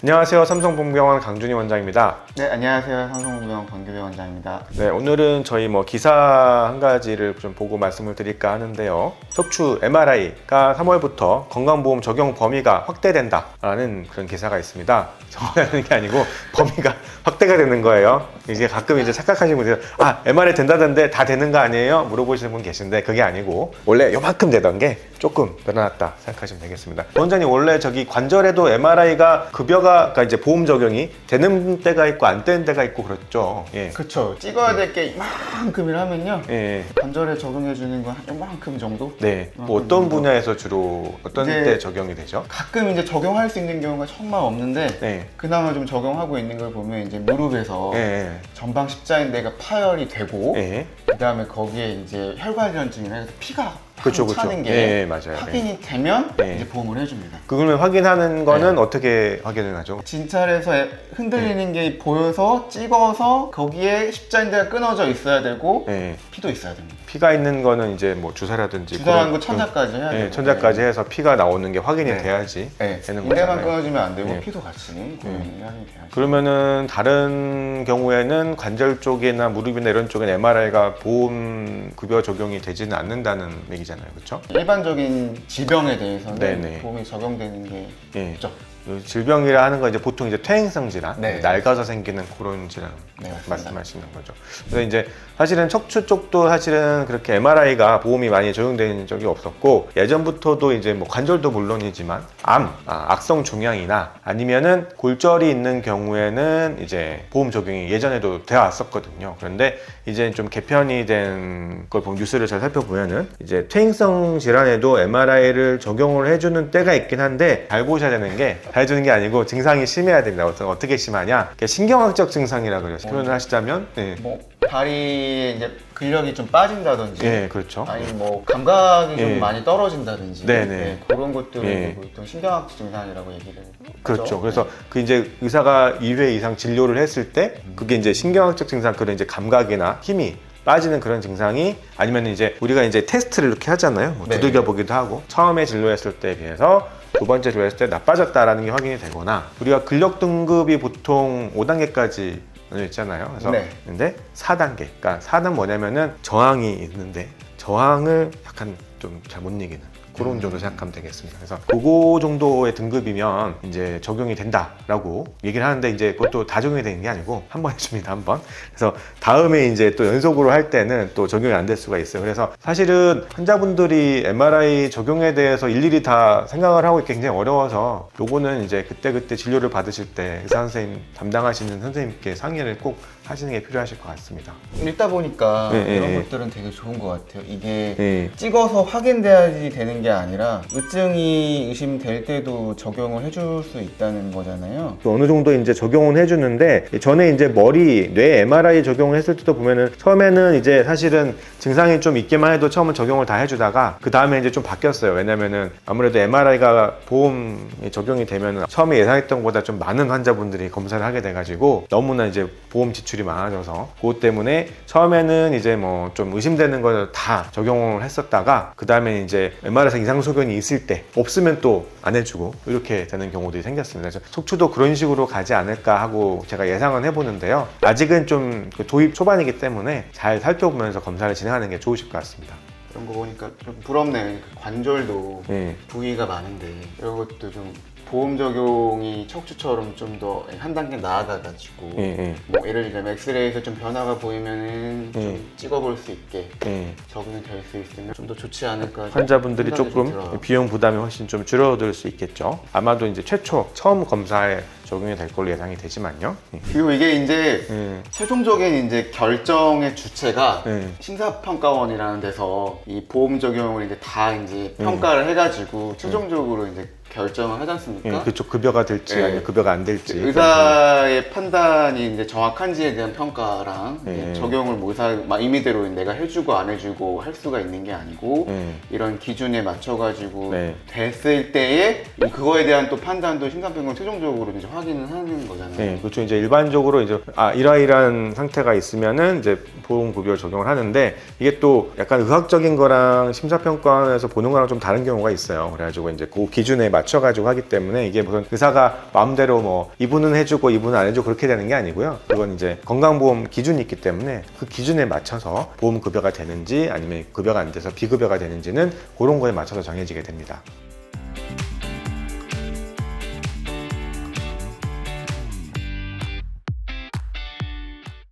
안녕하세요. 삼성본병원 강준희 원장입니다. 네, 안녕하세요. 삼성본병원 권규배 원장입니다. 네, 오늘은 저희 기사 한 가지를 좀 보고 말씀을 드릴까 하는데요. 척추 MRI가 3월부터 건강보험 적용 범위가 확대된다라는 그런 기사가 있습니다. 적용하는 게 아니고 범위가 확대가 되는 거예요. 이제 가끔 이제 착각하시는 분들, MRI 된다던데 다 되는 거 아니에요? 물어보시는 분 계신데 그게 아니고 원래 요만큼 되던 게 조금 늘어났다 생각하시면 되겠습니다. 원장님, 원래 저기 관절에도 MRI가 급여가 그러니까 이제 보험 적용이 되는 때가 있고 안 되는 때가 있고 그렇죠. 예. 그쵸. 찍어야 될 게 이만큼이라면요. 예. 관절에 적용해 주는 건 한 이만큼 정도? 네. 뭐 어떤 분야에서 주로 어떤 때 적용이 되죠? 가끔 이제 적용할 수 있는 경우가 정말 없는데 네. 그나마 좀 적용하고 있는 걸 보면 이제 무릎에서 예. 전방 십자인대가 파열이 되고 예. 그다음에 거기에 이제 혈관이란증이나 해서 피가 그쵸. 차는 게 예, 맞아요. 확인이 되면 예. 이제 보험을 해줍니다. 그걸 확인하는 거는 어떻게 확인을 하죠? 진찰에서 흔들리는 게 보여서 찍어서 거기에 십자인대가 끊어져 있어야 되고 예. 피도 있어야 됩니다. 피가 있는 거는 이제 뭐 주사라든지 주사하는 거 천자까지 해야 돼요. 천자까지 해서 피가 나오는 게 확인이 네. 돼야지 네. 되는 인대만 거잖아요. 끊어지면 안 되고 네. 피도 같이 확인이 돼야지. 그러면은 다른 경우에는 관절 쪽이나 무릎이나 이런 쪽엔 MRI가 보험 급여 적용이 되지는 않는다는 얘기잖아요, 그렇죠? 일반적인 질병에 대해서는 네네. 보험이 적용되는 게 예. 없죠. 질병이라 하는 건 이제 보통 이제 퇴행성 질환, 네. 낡아서 생기는 그런 질환 네, 맞습니다. 말씀하시는 거죠. 그래서 이제 사실은 척추 쪽도 사실은 그렇게 MRI가 보험이 많이 적용된 적이 없었고, 예전부터도 이제 뭐 관절도 물론이지만 악성 종양이나 아니면은 골절이 있는 경우에는 이제 보험 적용이 예전에도 되어 왔었거든요. 그런데 이제 좀 개편이 된 걸 보면 뉴스를 잘 살펴보면은 이제 퇴행성 질환에도 MRI를 적용을 해주는 때가 있긴 한데, 잘 보셔야 되는 게, 잘 주는 게 아니고 증상이 심해야 됩니다. 어떻게 심하냐? 신경학적 증상이라 그래요. 표현을 하시자면, 네. 뭐 다리에 이제 근력이 좀 빠진다든지, 예, 그렇죠. 아니면 뭐 감각이 좀 예. 많이 떨어진다든지, 네네. 그런 것들을 예. 보통 신경학적 증상이라고 얘기를 그렇죠. 하죠. 그래서 그 이제 의사가 2회 이상 진료를 했을 때 그게 이제 신경학적 증상, 그런 이제 감각이나 힘이 빠지는 그런 증상이, 아니면 이제 우리가 이제 테스트를 이렇게 하잖아요. 뭐 네. 두들겨 보기도 하고, 처음에 진료했을 때에 비해서 두 번째 진료했을 때 나빠졌다라는 게 확인이 되거나, 우리가 근력 등급이 보통 5단계까지 있잖아요. 그래서 네. 근데 4단계, 그러니까 4는 뭐냐면은 저항이 있는데 저항을 약간 좀 잘 못 이기는 그런 정도 생각하면 되겠습니다. 그래서 그거 정도의 등급이면 이제 적용이 된다라고 얘기를 하는데, 이제 그것도 다 적용이 되는 게 아니고 한 번 해줍니다, 한 번. 그래서 다음에 이제 또 연속으로 할 때는 또 적용이 안 될 수가 있어요. 그래서 사실은 환자분들이 MRI 적용에 대해서 일일이 다 생각을 하고 있기 굉장히 어려워서, 요거는 이제 그때그때 진료를 받으실 때 의사 선생님, 담당하시는 선생님께 상의를 꼭 하시는 게 필요하실 것 같습니다. 읽다 보니까 네, 이런 네. 것들은 되게 좋은 것 같아요. 이게 네. 찍어서 확인돼야지 되는 게 아니라 의증이 의심될 때도 적용을 해줄 수 있다는 거잖아요. 또 어느 정도 이제 적용은 해주는데, 전에 이제 머리, 뇌 MRI 적용을 했을 때도 보면은 처음에는 이제 사실은 증상이 좀 있기만 해도 처음은 적용을 다 해주다가 그 다음에 이제 좀 바뀌었어요. 왜냐면은 아무래도 MRI가 보험에 적용이 되면은 처음에 예상했던 것보다 좀 많은 환자분들이 검사를 하게 돼가지고 너무나 이제 보험 지출이 많아져서, 그것 때문에 처음에는 이제 뭐 좀 의심되는 걸 다 적용을 했었다가 그 다음에 이제 MRI에서 이상 소견이 있을 때 없으면 또 안 해주고 이렇게 되는 경우들이 생겼습니다. 그래서 척추도 그런 식으로 가지 않을까 하고 제가 예상은 해보는데요. 아직은 좀 도입 초반이기 때문에 잘 살펴보면서 검사를 진행하는 게 좋으실 것 같습니다. 그런 거 보니까 좀 부럽네. 관절도 네. 부위가 많은데 이런 것도 좀 보험 적용이 척추처럼 좀 더 한 단계 나아가가지고 뭐 예를 들면 엑스레이에서 좀 변화가 보이면은 좀 찍어볼 수 있게 적용이 될 수 있으면 좀 더 좋지 않을까. 환자분들이 생각이 좀 조금 들어요. 비용 부담이 훨씬 좀 줄어들 수 있겠죠. 아마도 이제 처음 검사에 적용이 될 걸로 예상이 되지만요. 그리고 이게 이제 최종적인 이제 결정의 주체가 심사평가원이라는 데서 이 보험 적용을 이제 다 이제 평가를 해가지고 최종적으로 이제 결정을 하지 않습니까? 그쪽 급여가 될지 아니면 급여가 안 될지. 의사의 판단이 이제 정확한지에 대한 평가랑 적용을 뭐 의사 임의대로 내가 해주고 안 해주고 할 수가 있는 게 아니고 이런 기준에 맞춰가지고 됐을 때에 그거에 대한 또 판단도 심사평가원 최종적으로 이제 확인을 하는 거잖아요. 네, 그렇죠. 이제 일반적으로 이제 이러이러한 상태가 있으면은 이제 보험급여 적용을 하는데, 이게 또 약간 의학적인 거랑 심사평가원에서 보는 거랑 좀 다른 경우가 있어요. 그래가지고 이제 그 기준에 맞춰가지고 하기 때문에 이게 무슨 의사가 마음대로 뭐 이분은 해주고 이분은 안 해주고 그렇게 되는 게 아니고요. 그건 이제 건강보험 기준이 있기 때문에 그 기준에 맞춰서 보험급여가 되는지 아니면 급여가 안 돼서 비급여가 되는지는 그런 거에 맞춰서 정해지게 됩니다.